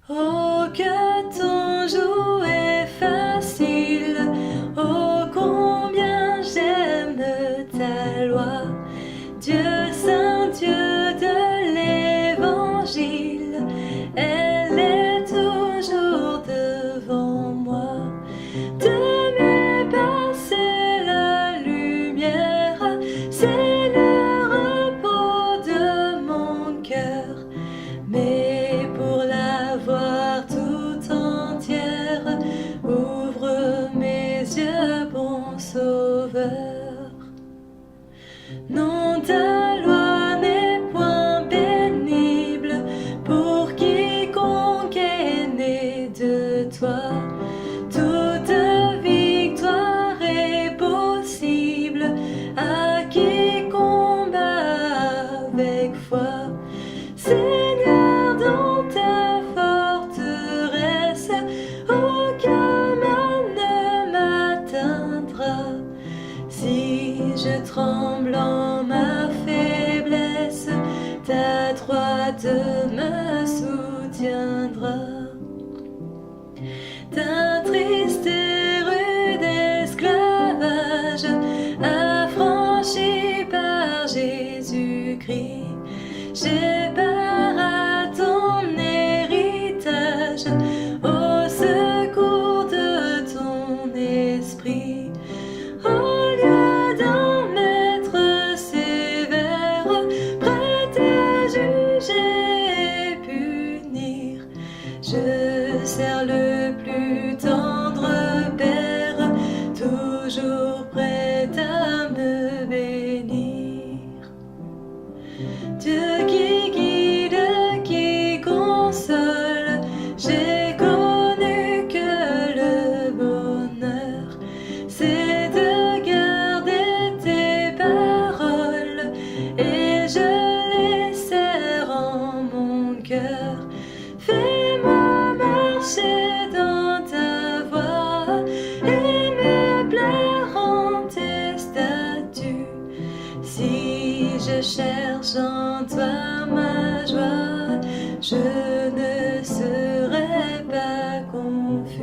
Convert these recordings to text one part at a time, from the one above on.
Oh, que ton joug est facile, oh, combien j'aime ta loi. Dieu saint, Dieu de l'évangile, elle est toujours devant moi. De mes pas, c'est la lumière, c'est le repos de mon cœur. Mais pour la voir tout entière, ouvre mes yeux, bon Sauveur. Non, ta loi n'est point pénible pour quiconque est né de toi. Toute victoire est possible à qui combat avec foi. Seigneur, dans ta forteresse, aucun mal ne m'atteindra. Si je tremble en ma faiblesse, ta droite me soutiendra. D'un triste et rude esclavage, affranchi par Jésus-Christ, j'ai part à ton héritage, au secours de ton esprit. Au lieu d'un maître sévère, prêt à juger et punir, je sers le plus tendre Père, toujours prêt à me bénir. Dieu qui guide, qui console, j'ai connu que le bonheur, c'est de garder tes paroles, et je les serre en mon cœur. Fais-moi marcher dans ta voie et me plaire en tes statuts. Si je cherche en toi ma joie, je ne serai pas confus.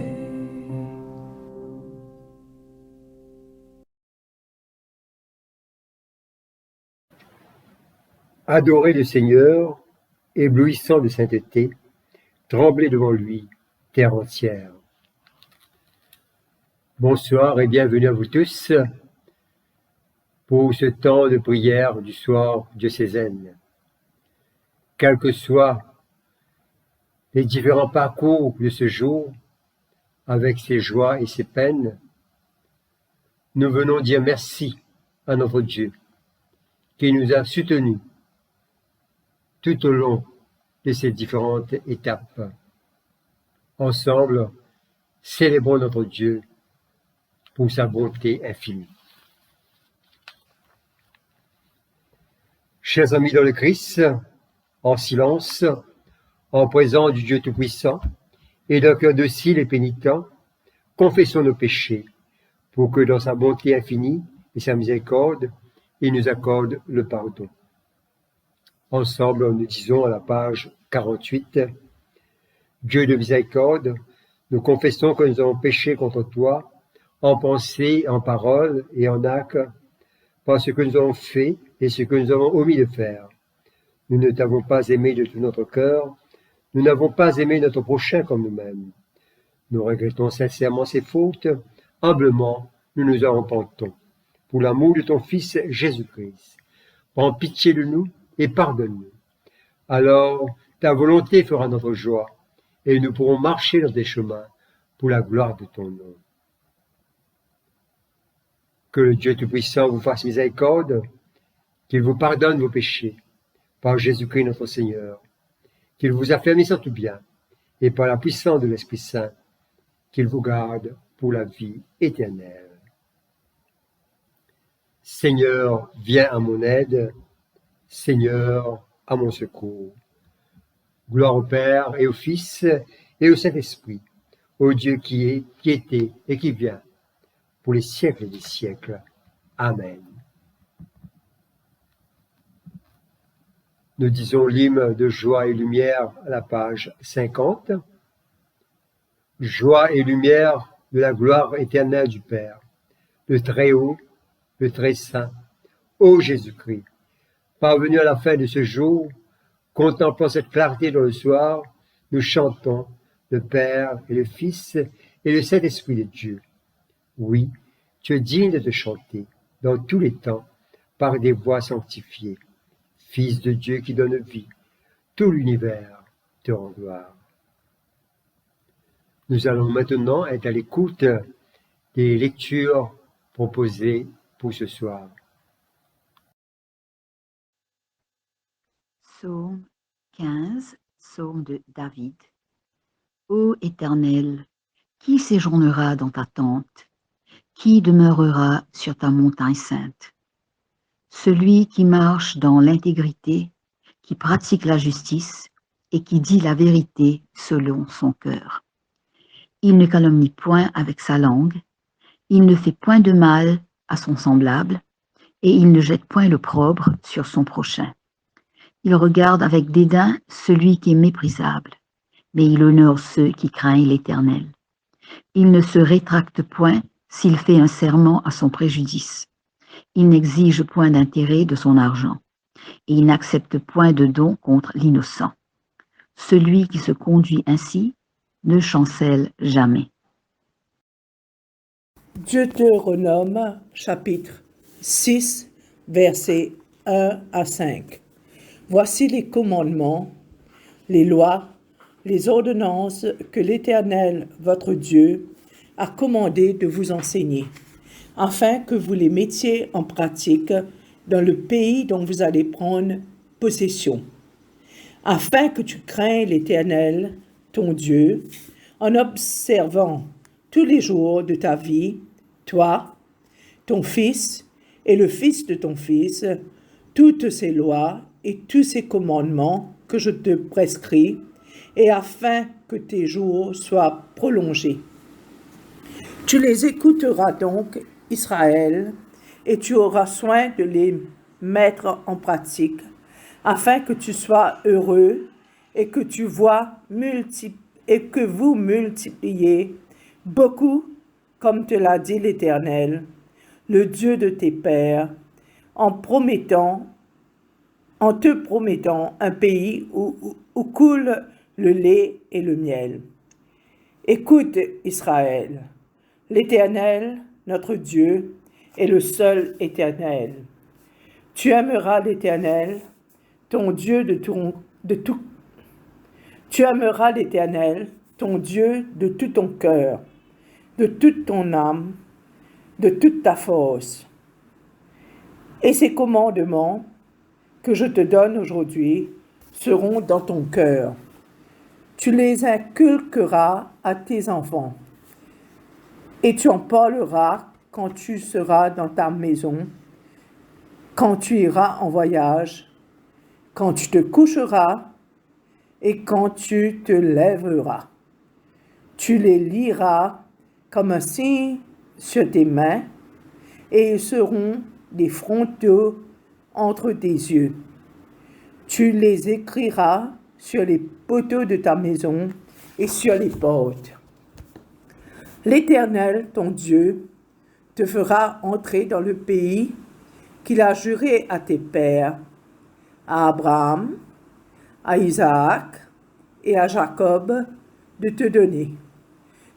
Adorez le Seigneur, éblouissant de sainteté, tremblez devant lui, terre entière. Bonsoir et bienvenue à vous tous pour ce temps de prière du soir diocésaine. Quels que soient les différents parcours de ce jour, avec ses joies et ses peines, nous venons dire merci à notre Dieu qui nous a soutenus tout au long de ces différentes étapes. Ensemble, célébrons notre Dieu pour sa bonté infinie. Chers amis dans le Christ, en silence, en présence du Dieu Tout-Puissant et d'un cœur docile et pénitent, confessons nos péchés pour que dans sa bonté infinie et sa miséricorde, il nous accorde le pardon. Ensemble, nous disons à la page 48, Dieu de miséricorde, nous confessons que nous avons péché contre toi, en pensée, en parole et en acte, par ce que nous avons fait et ce que nous avons omis de faire. Nous ne t'avons pas aimé de tout notre cœur, nous n'avons pas aimé notre prochain comme nous-mêmes. Nous regrettons sincèrement ces fautes, humblement nous nous en repentons. Pour l'amour de ton Fils Jésus-Christ, prends pitié de nous et pardonne-nous. Alors ta volonté fera notre joie, et nous pourrons marcher dans tes chemins pour la gloire de ton nom. Que le Dieu Tout-Puissant vous fasse miséricorde, qu'il vous pardonne vos péchés, par Jésus-Christ notre Seigneur, qu'il vous affermisse en tout bien, et par la puissance de l'Esprit Saint, qu'il vous garde pour la vie éternelle. Seigneur, viens à mon aide, Seigneur, à mon secours. Gloire au Père et au Fils et au Saint-Esprit, au Dieu qui est, qui était et qui vient, pour les siècles des siècles. Amen. Nous disons l'hymne de joie et lumière à la page 50. joie et lumière de la gloire éternelle du Père, le Très-Haut, le Très-Saint, ô Jésus-Christ, parvenu à la fin de ce jour, contemplant cette clarté dans le soir, nous chantons le Père et le Fils et le Saint-Esprit de Dieu. Oui, tu es digne de te chanter dans tous les temps par des voix sanctifiées. Fils de Dieu qui donne vie, tout l'univers te rend gloire. Nous allons maintenant être à l'écoute des lectures proposées pour ce soir. Psaume 15, psaume de David. Ô Éternel, qui séjournera dans ta tente? Qui demeurera sur ta montagne sainte? Celui qui marche dans l'intégrité, qui pratique la justice et qui dit la vérité selon son cœur. Il ne calomnie point avec sa langue, il ne fait point de mal à son semblable, et il ne jette point l'opprobre sur son prochain. Il regarde avec dédain celui qui est méprisable, mais il honore ceux qui craignent l'Éternel. Il ne se rétracte point s'il fait un serment à son préjudice. Il n'exige point d'intérêt de son argent, et il n'accepte point de don contre l'innocent. Celui qui se conduit ainsi ne chancelle jamais. Deutéronome chapitre 6, versets 1 à 5. Voici les commandements, les lois, les ordonnances que l'Éternel, votre Dieu, a commandé de vous enseigner, afin que vous les mettiez en pratique dans le pays dont vous allez prendre possession, afin que tu craignes l'Éternel, ton Dieu, en observant tous les jours de ta vie, toi, ton fils et le fils de ton fils, toutes ces lois et tous ces commandements que je te prescris, et afin que tes jours soient prolongés. Tu les écouteras donc, Israël, et tu auras soin de les mettre en pratique, afin que tu sois heureux et que tu vois et que vous multipliez beaucoup, comme te l'a dit l'Éternel, le Dieu de tes pères, en te promettant un pays où coule le lait et le miel. Écoute, Israël, l'Éternel, notre Dieu, est le seul Éternel. Tu aimeras l'Éternel, ton Dieu Tu aimeras l'Éternel, ton Dieu, de tout ton cœur, de toute ton âme, de toute ta force. Et ces commandements que je te donne aujourd'hui seront dans ton cœur. Tu les inculqueras à tes enfants, et tu en parleras quand tu seras dans ta maison, quand tu iras en voyage, quand tu te coucheras et quand tu te lèveras. Tu les liras comme un signe sur tes mains, et ils seront des frontaux entre tes yeux. Tu les écriras sur les poteaux de ta maison et sur les portes. L'Éternel, ton Dieu, te fera entrer dans le pays qu'il a juré à tes pères, à Abraham, à Isaac et à Jacob, de te donner.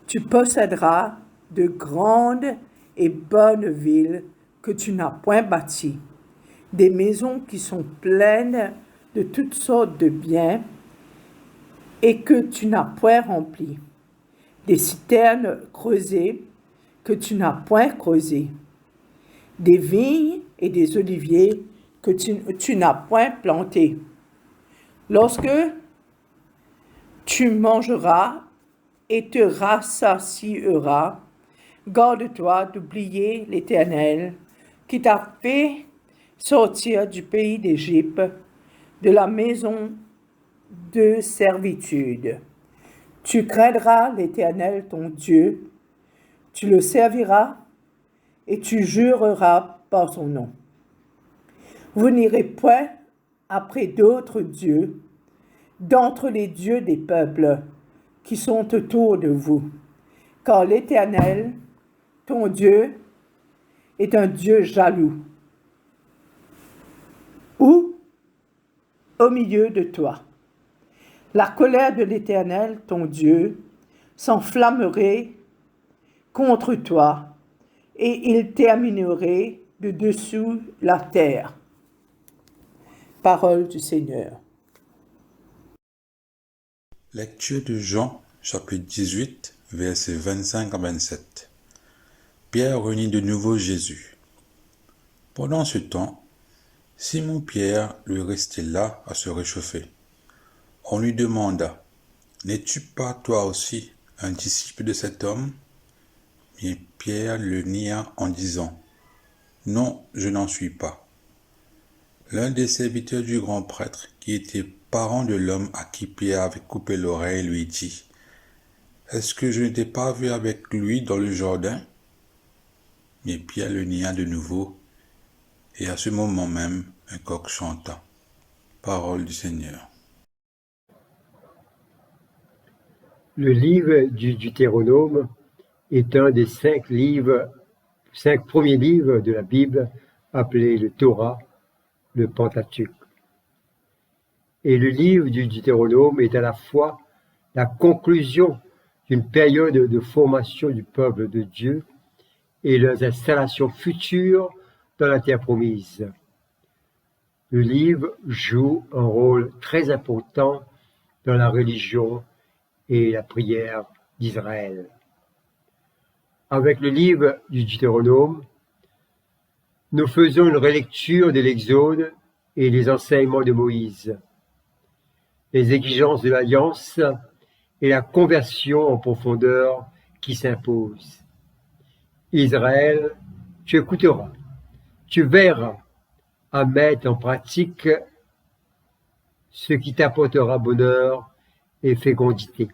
Tu posséderas de grandes et bonnes villes que tu n'as point bâties, des maisons qui sont pleines de toutes sortes de biens et que tu n'as point remplies, des citernes creusées que tu n'as point creusées, des vignes et des oliviers que tu n'as point plantés. Lorsque tu mangeras et te rassasieras, garde-toi d'oublier l'Éternel qui t'a fait sortir du pays d'Égypte, de la maison de servitude. Tu craindras l'Éternel ton Dieu, tu le serviras et tu jureras par son nom. Vous n'irez point après d'autres dieux, d'entre les dieux des peuples, qui sont autour de vous, car l'Éternel, ton Dieu, est un Dieu jaloux. Ou au milieu de toi. La colère de l'Éternel, ton Dieu, s'enflammerait contre toi, et il terminerait de dessous la terre. Parole du Seigneur. Lecture de Jean, chapitre 18, versets 25 à 27. Pierre réunit de nouveau Jésus. Pendant ce temps, Simon-Pierre lui restait là à se réchauffer. On lui demanda, « N'es-tu pas toi aussi un disciple de cet homme ?» Mais Pierre le nia en disant, « Non, je n'en suis pas. » L'un des serviteurs du grand prêtre, qui était parent de l'homme à qui Pierre avait coupé l'oreille, lui dit, « Est-ce que je ne t'ai pas vu avec lui dans le jardin ?» Mais Pierre le nia de nouveau, et à ce moment même, un coq chanta. Parole du Seigneur. Le livre du Deutéronome est un des 5 premiers livres de la Bible, appelé le Torah, le Pentateuque. Et le livre du Deutéronome est à la fois la conclusion d'une période de formation du peuple de Dieu et leurs installations futures dans la terre promise. Le livre joue un rôle très important dans la religion et la prière d'Israël. Avec le livre du Deutéronome, nous faisons une relecture de l'Exode et les enseignements de Moïse, les exigences de l'Alliance et la conversion en profondeur qui s'impose. Israël, tu écouteras, tu verras à mettre en pratique ce qui t'apportera bonheur et fécondité,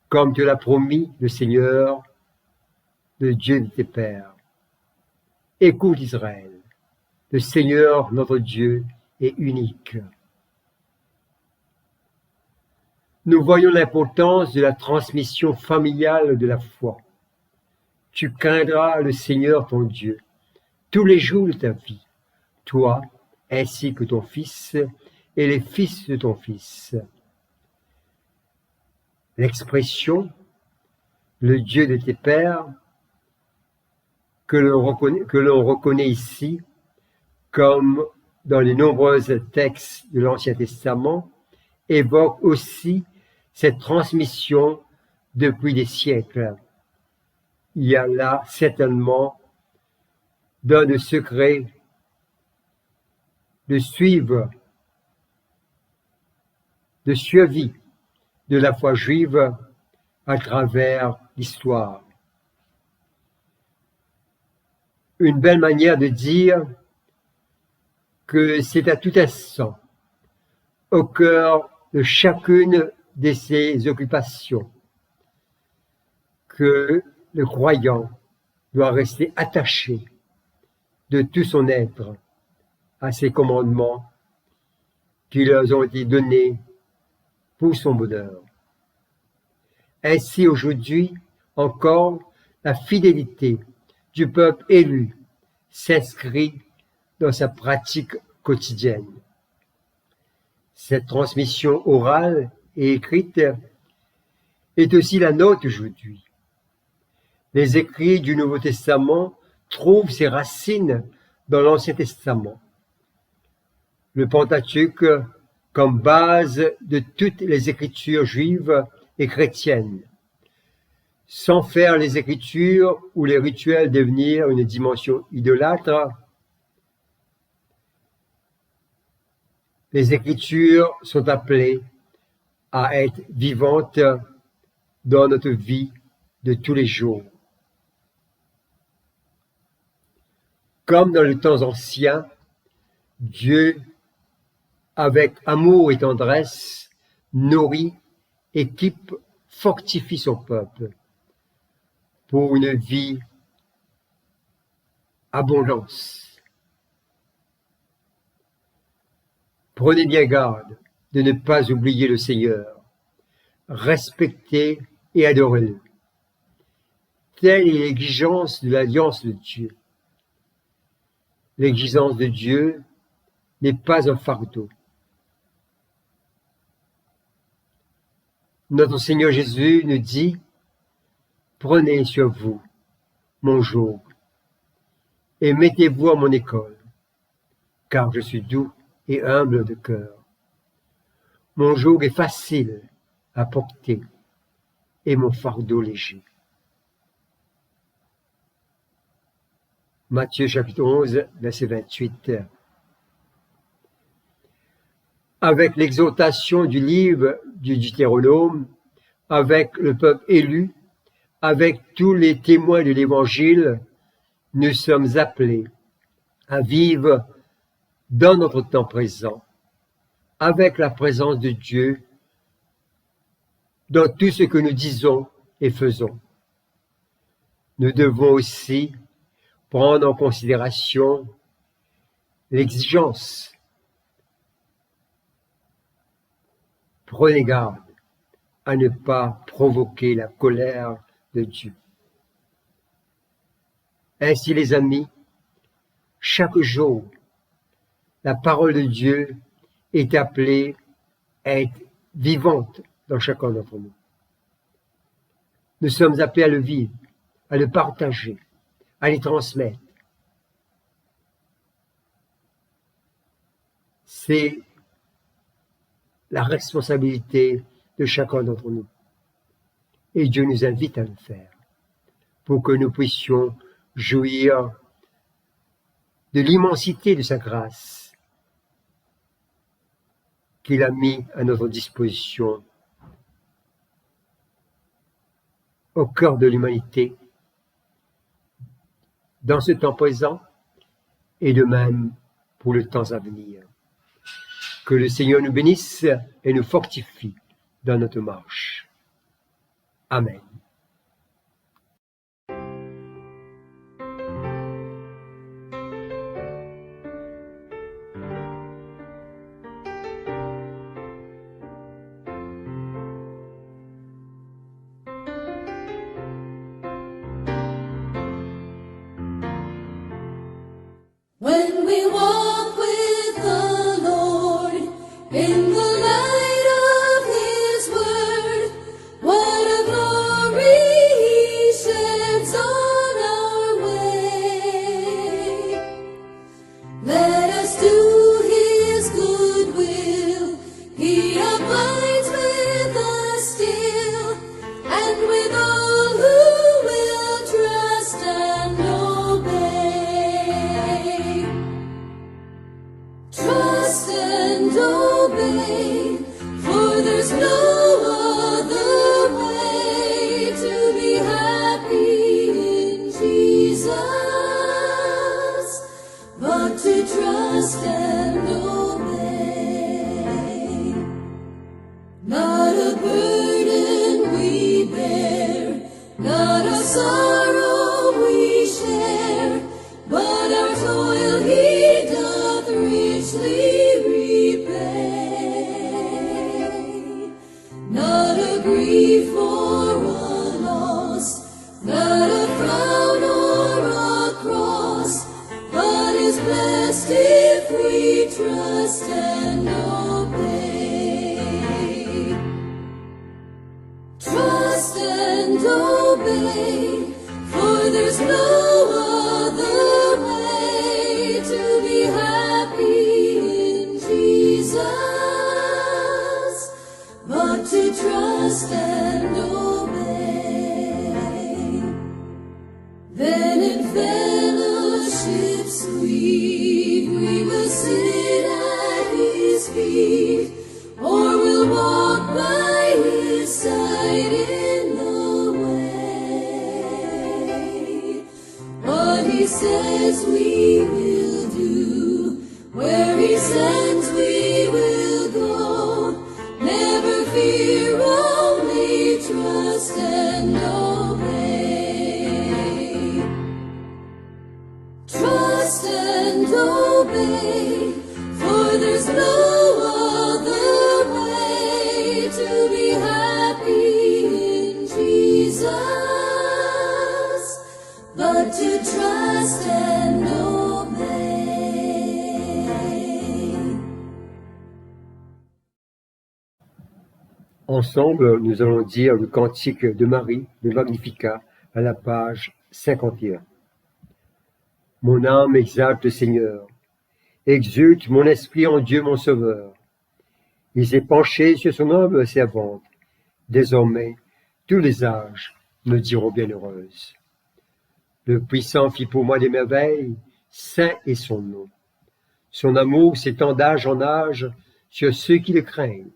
comme te l'a promis le Seigneur, le Dieu de tes pères. Écoute Israël, le Seigneur notre Dieu est unique. Nous voyons l'importance de la transmission familiale de la foi. Tu craindras le Seigneur ton Dieu tous les jours de ta vie, toi ainsi que ton fils et les fils de ton fils. L'expression « le Dieu de tes pères » que l'on reconnaît ici, comme dans les nombreux textes de l'Ancien Testament, évoque aussi cette transmission depuis des siècles. Il y a là certainement dans le secret de suivi de la foi juive à travers l'histoire. Une belle manière de dire que c'est à tout instant, au cœur de chacune de ses occupations, que le croyant doit rester attaché de tout son être à ces commandements qui leur ont été donnés pour son bonheur. Ainsi aujourd'hui encore, la fidélité du peuple élu s'inscrit dans sa pratique quotidienne. Cette transmission orale et écrite est aussi la nôtre aujourd'hui. Les écrits du Nouveau Testament trouvent ses racines dans l'Ancien Testament. Le Pentateuque comme base de toutes les écritures juives et chrétiennes, sans faire les écritures ou les rituels devenir une dimension idolâtre. Les écritures sont appelées à être vivantes dans notre vie de tous les jours. Comme dans le temps ancien, Dieu, avec amour et tendresse, nourrit, équipe, fortifie son peuple pour une vie abondance. Prenez bien garde de ne pas oublier le Seigneur. respectez et adorez-le. Telle est l'exigence de l'alliance de Dieu. L'exigence de Dieu n'est pas un fardeau. Notre Seigneur Jésus nous dit, prenez sur vous mon joug et mettez-vous à mon école, car je suis doux et humble de cœur. Mon joug est facile à porter et mon fardeau léger. Matthieu chapitre 11, verset 28. Avec l'exhortation du livre du Deutéronome, avec le peuple élu, avec tous les témoins de l'Évangile, nous sommes appelés à vivre dans notre temps présent, avec la présence de Dieu dans tout ce que nous disons et faisons. Nous devons aussi prendre en considération l'exigence. Prenez garde à ne pas provoquer la colère de Dieu. Ainsi, les amis, chaque jour, la parole de Dieu est appelée à être vivante dans chacun d'entre nous. Nous sommes appelés à le vivre, à le partager, à les transmettre. C'est la responsabilité de chacun d'entre nous. Et Dieu nous invite à le faire pour que nous puissions jouir de l'immensité de sa grâce qu'il a mis à notre disposition au cœur de l'humanité, dans ce temps présent et de même pour le temps à venir. Que le Seigneur nous bénisse et nous fortifie dans notre marche. Amen. When we walk with the Lord in the light of His word, what a glory He sheds on our way. Let us do His good will. He abides with us still, and with all who will trust and obey. Trust and obey, for there's no other way to be happy in Jesus, but to trust and obey. Not a burden we bear, not a sorrow we share, but our toil He doth richly repay. Not a grief or a loss, not a frown or a cross, but is blessed if we trust and obey. Trust and obey, for there's no other way to be happy in Jesus, but to trust and obey. Then in fellowship sweet we will sit at His feet, or we'll walk by His side in the way. What He says we will do, where He sends we will go. Never fear, only trust and obey. Trust and obey, for there's no other way to be happy Ensemble, nous allons dire le cantique de Marie, le Magnificat, à la page 51. Mon âme exalte le Seigneur, exulte mon esprit en Dieu mon Sauveur. Il s'est penché sur son humble servante. Désormais, tous les âges me diront bienheureuse. Le Puissant fit pour moi des merveilles, saint est son nom. Son amour s'étend d'âge en âge sur ceux qui le craignent.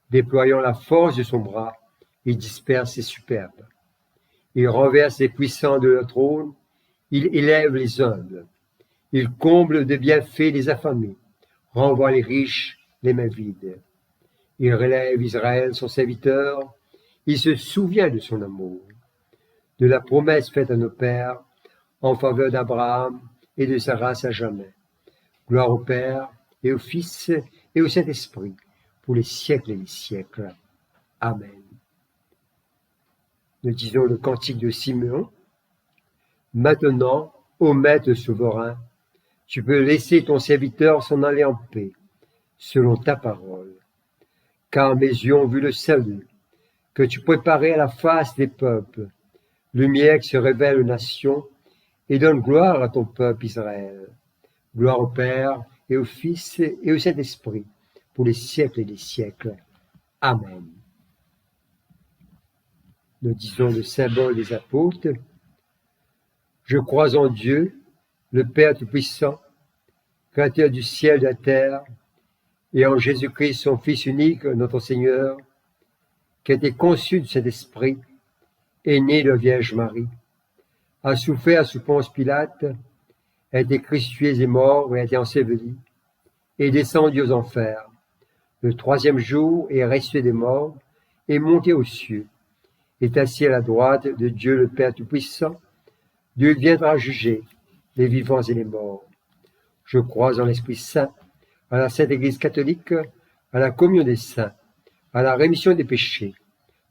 Déployant la force de son bras, il disperse les superbes. Il renverse les puissants de leur trône, il élève les humbles. Il comble de bienfaits les affamés, renvoie les riches les mains vides. Il relève Israël, son serviteur, il se souvient de son amour, de la promesse faite à nos pères en faveur d'Abraham et de sa race à jamais. Gloire au Père et au Fils et au Saint-Esprit, pour les siècles et les siècles. Amen. Nous disons le cantique de Simeon. Maintenant, ô Maître souverain, tu peux laisser ton serviteur s'en aller en paix, selon ta parole. Car mes yeux ont vu le salut, que tu préparais à la face des peuples, lumière qui se révèle aux nations, et donne gloire à ton peuple Israël. Gloire au Père et au Fils et au Saint-Esprit, pour les siècles et les siècles. Amen. Nous disons le symbole des apôtres. Je crois en Dieu, le Père Tout-Puissant, Créateur du ciel et de la terre, et en Jésus-Christ, son Fils unique, notre Seigneur, qui a été conçu de cet esprit, est né de Vierge Marie, a souffert sous Ponce Pilate, a été crucifié et mort et a été enseveli, et descendu aux enfers. Le troisième jour est ressuscité des morts, est monté aux cieux, est assis à la droite de Dieu le Père Tout-Puissant. Dieu viendra juger les vivants et les morts. Je crois en l'Esprit Saint, à la Sainte Église catholique, à la communion des saints, à la rémission des péchés,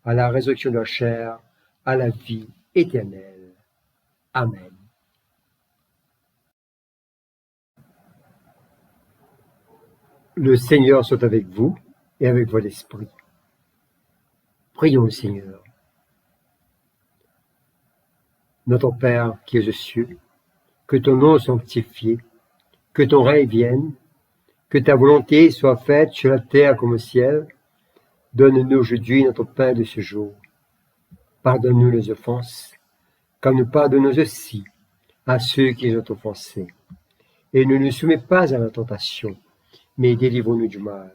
à la résurrection de la chair, à la vie éternelle. Amen. Le Seigneur soit avec vous et avec votre esprit. Prions le Seigneur. Notre Père qui es aux cieux, que ton nom soit sanctifié, que ton règne vienne, que ta volonté soit faite sur la terre comme au ciel. Donne-nous aujourd'hui notre pain de ce jour. Pardonne-nous les offenses, comme nous pardonnons aussi à ceux qui nous ont offensés. Et ne nous soumets pas à la tentation, mais délivre-nous du mal.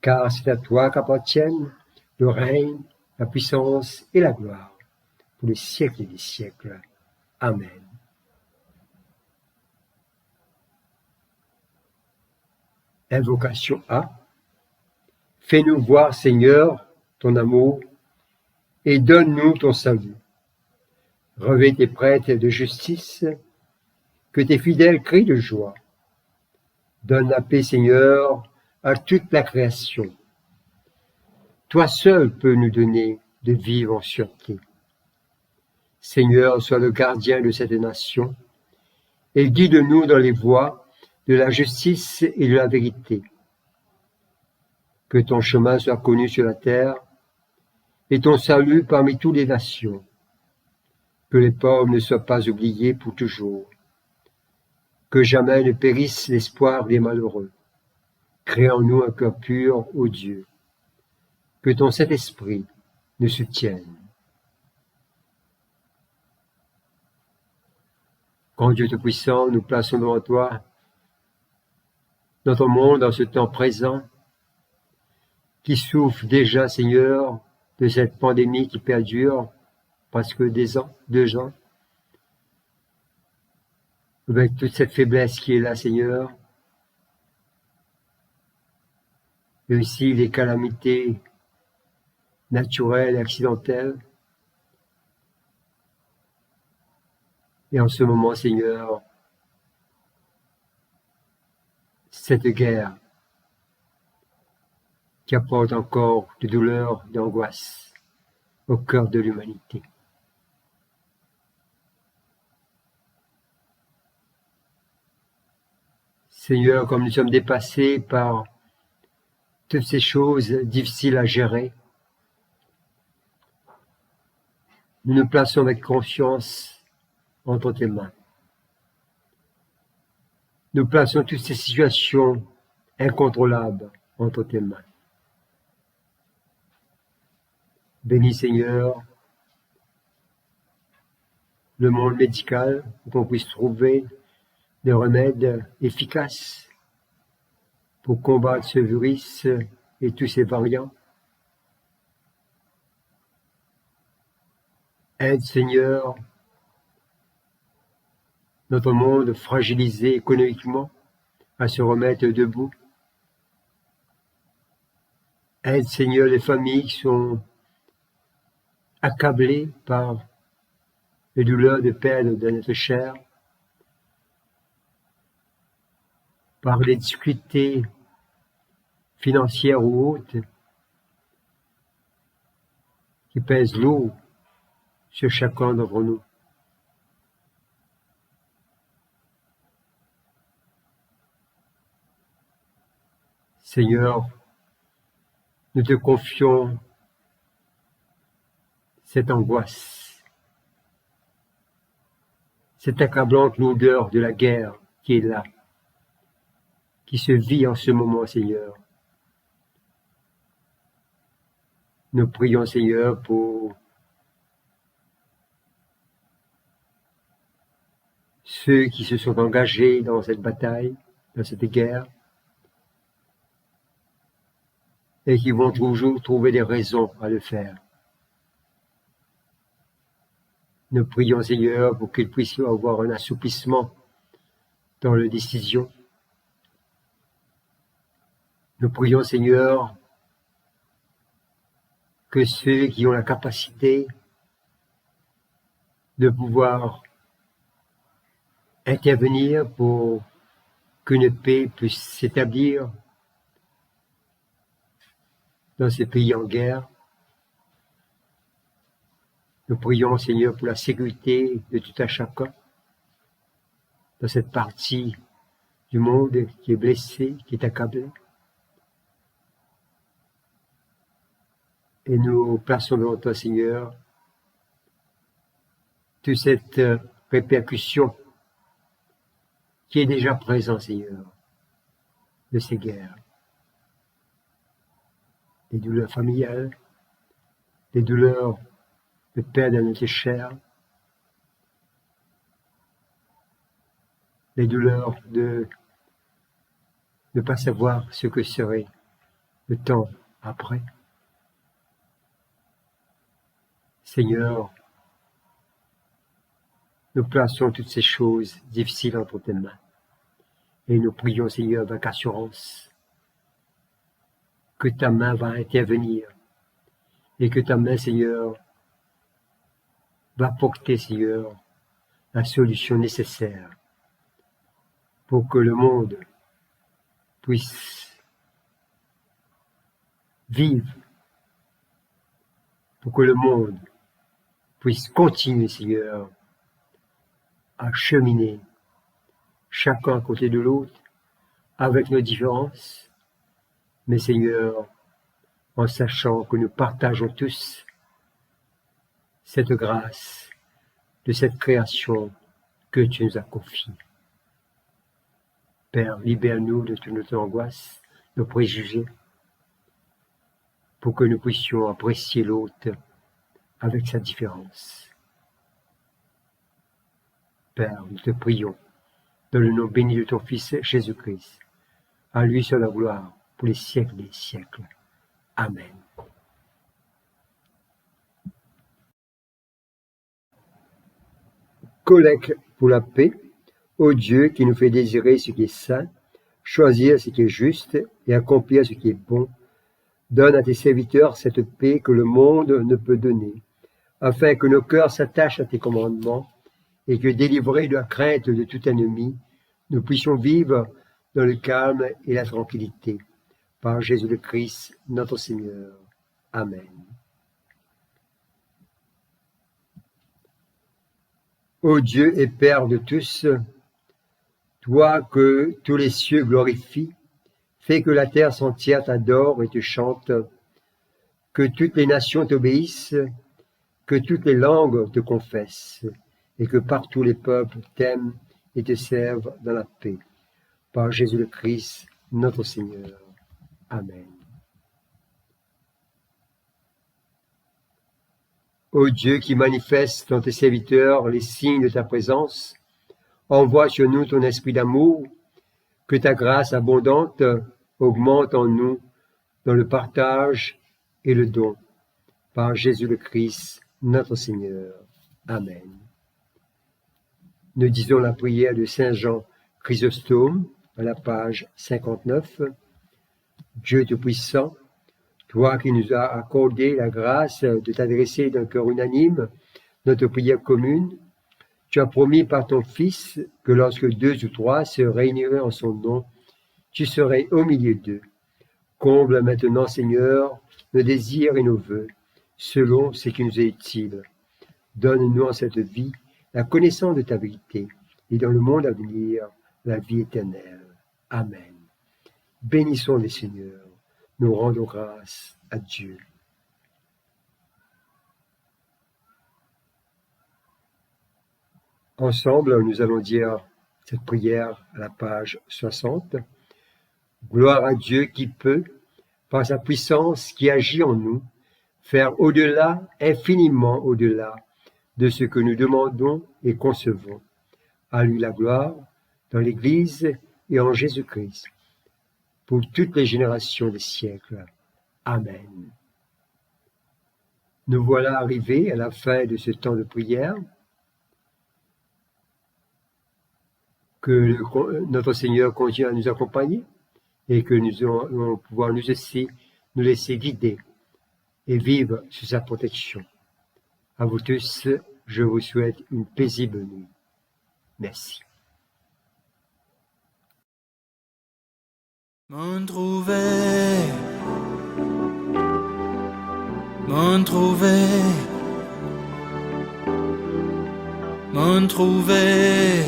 Car c'est à toi qu'appartiennent le règne, la puissance et la gloire, pour les siècles et les siècles. Amen. Invocation A. Fais-nous voir, Seigneur, ton amour, et donne-nous ton salut. Revêt tes prêtres de justice, que tes fidèles crient de joie. Donne la paix, Seigneur, à toute la création. Toi seul peux nous donner de vivre en sûreté. Seigneur, sois le gardien de cette nation, et guide-nous dans les voies de la justice et de la vérité. Que ton chemin soit connu sur la terre, et ton salut parmi toutes les nations. Que les pauvres ne soient pas oubliés pour toujours. Que jamais ne périsse l'espoir des malheureux. Crée en nous un cœur pur, ô Dieu. Que ton Saint-Esprit nous soutienne. Grand Dieu Tout-Puissant, nous plaçons devant toi notre monde en ce temps présent, qui souffre déjà, Seigneur, de cette pandémie qui perdure presque 2 ans, avec toute cette faiblesse qui est là, Seigneur, et aussi les calamités naturelles et accidentelles. Et en ce moment, Seigneur, cette guerre qui apporte encore de douleur, d'angoisse au cœur de l'humanité. Seigneur, comme nous sommes dépassés par toutes ces choses difficiles à gérer, nous nous plaçons avec confiance entre tes mains. Nous plaçons toutes ces situations incontrôlables entre tes mains. Bénis Seigneur le monde médical pour qu'on puisse trouver des remèdes efficaces pour combattre ce virus et tous ses variants. Aide Seigneur notre monde fragilisé économiquement à se remettre debout. Aide Seigneur les familles qui sont accablées par les douleurs de perdre de notre chair, par les difficultés financières ou autres qui pèsent lourd sur chacun d'entre nous. Seigneur, nous te confions cette angoisse, cette accablante lourdeur de la guerre qui est là, qui se vit en ce moment, Seigneur. Nous prions, Seigneur, pour ceux qui se sont engagés dans cette bataille, dans cette guerre, et qui vont toujours trouver des raisons à le faire. Nous prions, Seigneur, pour qu'ils puissent avoir un assouplissement dans leurs décisions. Nous prions, Seigneur, que ceux qui ont la capacité de pouvoir intervenir pour qu'une paix puisse s'établir dans ces pays en guerre. Nous prions, Seigneur, pour la sécurité de tout un chacun dans cette partie du monde qui est blessée, qui est accablée. Et nous plaçons devant toi, Seigneur, toute cette répercussion qui est déjà présente, Seigneur, de ces guerres. Les douleurs familiales, les douleurs de perdre notre chair, les douleurs de ne pas savoir ce que serait le temps après. Seigneur, nous plaçons toutes ces choses difficiles entre tes mains et nous prions, Seigneur, avec assurance que ta main va intervenir et que ta main, Seigneur, va porter, Seigneur, la solution nécessaire pour que le monde puisse vivre, pour que le monde puisse continuer, Seigneur, à cheminer, chacun à côté de l'autre, avec nos différences, mais Seigneur, en sachant que nous partageons tous cette grâce de cette création que tu nous as confiée. Père, libère-nous de toute notre angoisse, nos préjugés, pour que nous puissions apprécier l'autre avec sa différence. Père, nous te prions, dans le nom béni de ton Fils Jésus-Christ, à lui soit la gloire pour les siècles des siècles. Amen. Collecte pour la paix, ô Dieu qui nous fait désirer ce qui est saint, choisir ce qui est juste et accomplir ce qui est bon, donne à tes serviteurs cette paix que le monde ne peut donner, afin que nos cœurs s'attachent à tes commandements et que, délivrés de la crainte de tout ennemi, nous puissions vivre dans le calme et la tranquillité. Par Jésus le Christ, notre Seigneur. Amen. Ô Dieu et Père de tous, toi que tous les cieux glorifient, fais que la terre entière t'adore et te chante, que toutes les nations t'obéissent, que toutes les langues te confessent et que partout les peuples t'aiment et te servent dans la paix. Par Jésus le Christ, notre Seigneur. Amen. Ô Dieu qui manifeste dans tes serviteurs les signes de ta présence, envoie sur nous ton esprit d'amour, que ta grâce abondante augmente en nous dans le partage et le don. Par Jésus le Christ, notre Seigneur. Amen. Nous disons la prière de Saint Jean Chrysostome à la page 59. Dieu Tout-Puissant, toi qui nous as accordé la grâce de t'adresser d'un cœur unanime notre prière commune, tu as promis par ton Fils que lorsque 2 ou 3 se réuniraient en son nom, tu serais au milieu d'eux. Comble maintenant, Seigneur, nos désirs et nos vœux, selon ce qui nous est utile. Donne-nous en cette vie la connaissance de ta vérité, et dans le monde à venir, la vie éternelle. Amen. Bénissons les Seigneurs, nous rendons grâce à Dieu. Ensemble, nous allons dire cette prière à la page 60. Gloire à Dieu qui peut, par sa puissance qui agit en nous, faire au-delà, infiniment au-delà, de ce que nous demandons et concevons. À lui la gloire, dans l'Église et en Jésus-Christ, pour toutes les générations des siècles. Amen. Nous voilà arrivés à la fin de ce temps de prière. Que notre Seigneur continue à nous accompagner et que nous allons pouvoir nous laisser guider et vivre sous sa protection. À vous tous, je vous souhaite une paisible nuit. Merci. M'en trouver, m'en trouver, m'en trouver,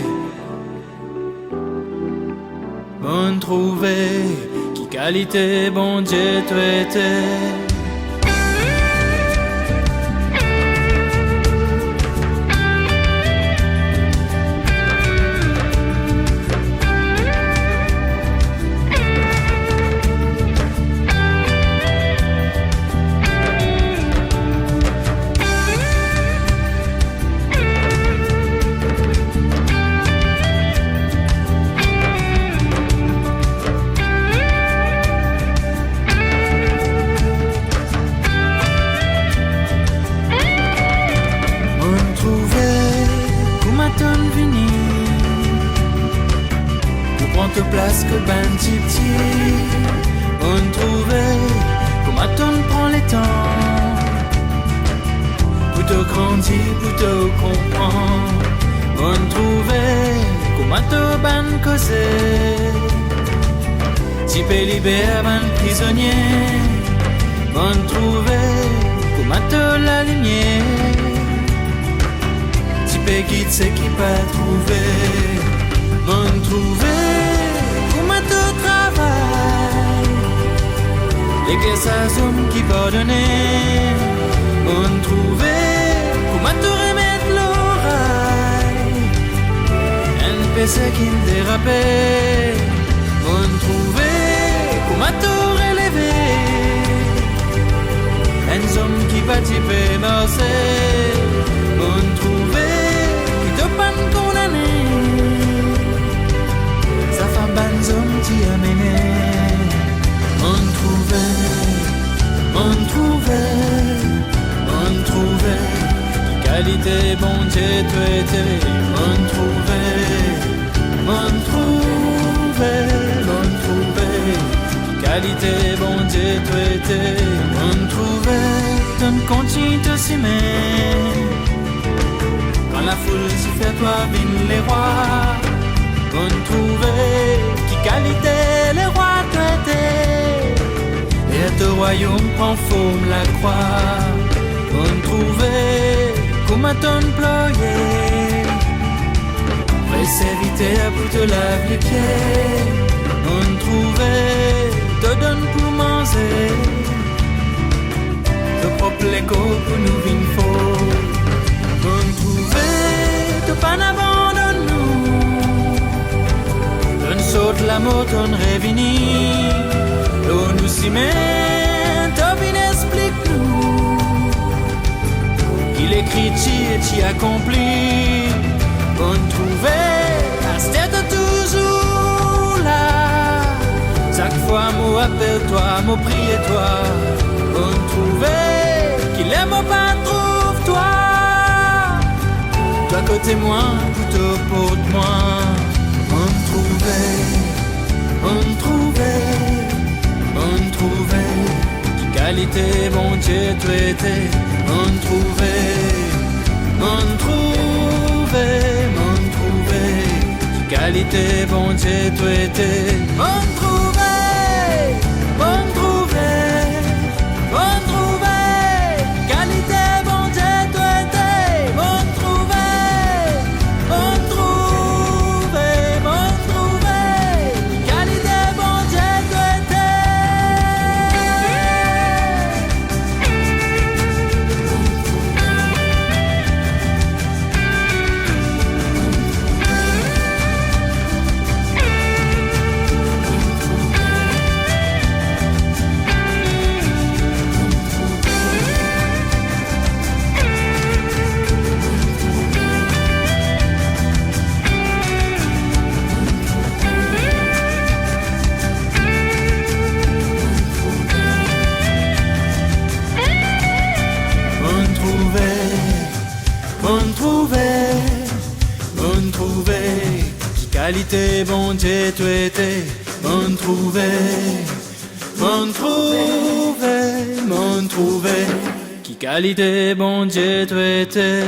m'en trouver, qui qualité bon Dieu tu étais. Place que ben petit, on trouvait comment on prend les temps, pour te grandir, pour te comprendre, on trouvait comment te ben causer, si peut libérer ben prisonnier, on trouvait comment te l'aligner, si peut quitter ce qui peut trouver, on trouvait et que ça somme qui pardonnait, on trouvait comment te remettre l'oreille, un PC qui me dérapait, on trouvait comment te relever, un homme qui participait marcher, on trouvait qui te panne condamné, sa femme un homme qui a mené. On trouvait, qualité bon Dieu tu étais, on trouvait, qualité bon Dieu tu étais, on trouvait, ton continue te s'aimer, quand la foule s'y fait toi vine les rois, on trouvait, qui qualité les rois tu étais, et ton royaume prend forme la croix, on trouvait comment t'employer, présévité pour te laver les pieds, on trouvait, te donne pour manger, te propre l'écho pour nous vine faux. l'amour ton revenu. L'eau nous s'y met, Tobin explique-nous qu'il écrit et t'y accomplit. On trouvait la tête toujours là. Chaque fois, moi appelle-toi, moi prie-toi. On trouvait qu'il aime pas trouve-toi. Toi côté moi, plutôt pour moi. On trouvait, qui qualité, bon Dieu, tu étais. On trouvait, qui qualité, bon Dieu, tu étais. On trouvait, qualité, bon Dieu, tu étais. On trouvait, qualité, bon Dieu, tu étais. On trouvait, qui qualité, bon Dieu, tu étais. On trouvait, qui qualité, bon Dieu, tu étais.